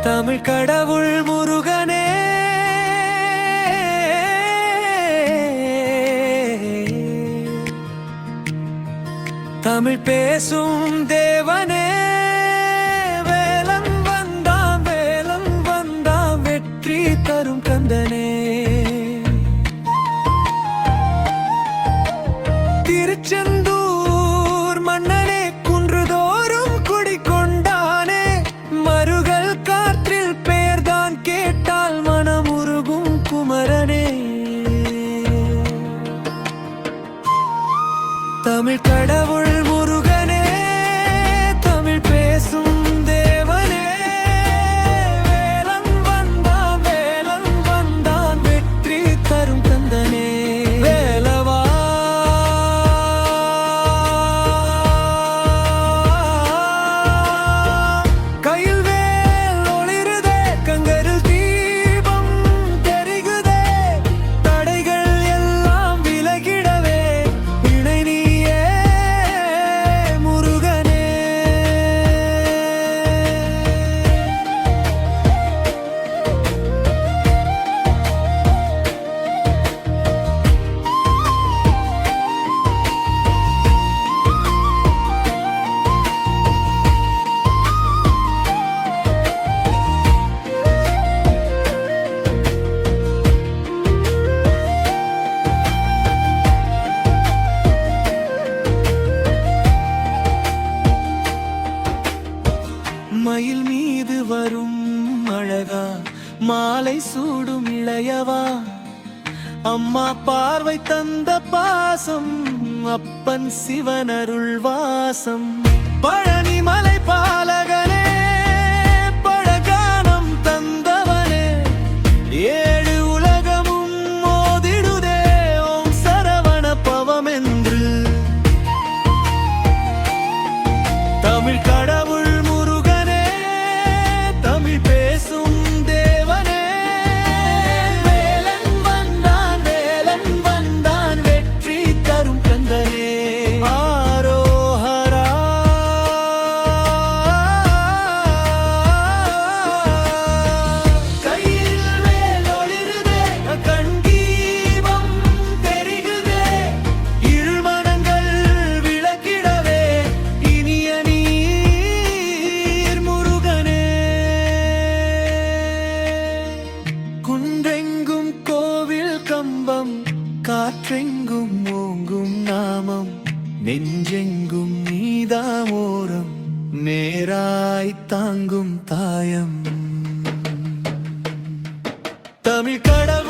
தமிழ் கடவுள் முருகனே, தமிழ் பேசும் தேவனே, வேலன் வந்தாம் வேலன் வந்தாம் வெற்றி தரும் கந்தனே. திருச்செந்தூர் மன்னனே, குன்றுதோறும் குடிகொண்டானே, மருகல் காற்றில் பேர்தான் கேட்டால் மனமுருகும் குமரனே. தமிழ் கடவுள் முருகனே, தமிழ் பேசும் தேவனே, வேலன் வந்தான் வெற்றி தரும் கந்தனே. வேலவா கையில் வேல் ஒளிருதே, கங்கரில் தீபம் தெரிகுதே, தடைகள் எல்லாம் விலகிடவே இணை நீயே முருகனே. மயில் மீது வரும் அழகா, மாலை சூடும் இளையவா, அம்மா பார்வை தந்த பாசம், அப்பன் சிவனருள் வாசம். பழனி மலை பாலகனே, பழகானம் தந்தவனே, ஏழு உலகமும் மோதிடுதே ஓம் சரவண பவம் என்று. தமிழ் கடவுள் முருகனே, தமிழ் பேசும் தேவனே, வேலன் வந்தான் வெற்றி தரும் கந்தனே. ஆரோஹரா கையில் வேல் ஒளிருதே, கண் தீபம் தெரிகுதே, இருள் மனங்கள் விளக்கிடவே இனிய நீர் முருகனே. குன்றெங்கும் கோவில் கம்பம், காற்றெங்கும் ஓங்கும் நாமம், நெஞ்செங்கும் நீதாமோரம், நேராய் தாங்கும் தாயம். தமிழ் கடவுள்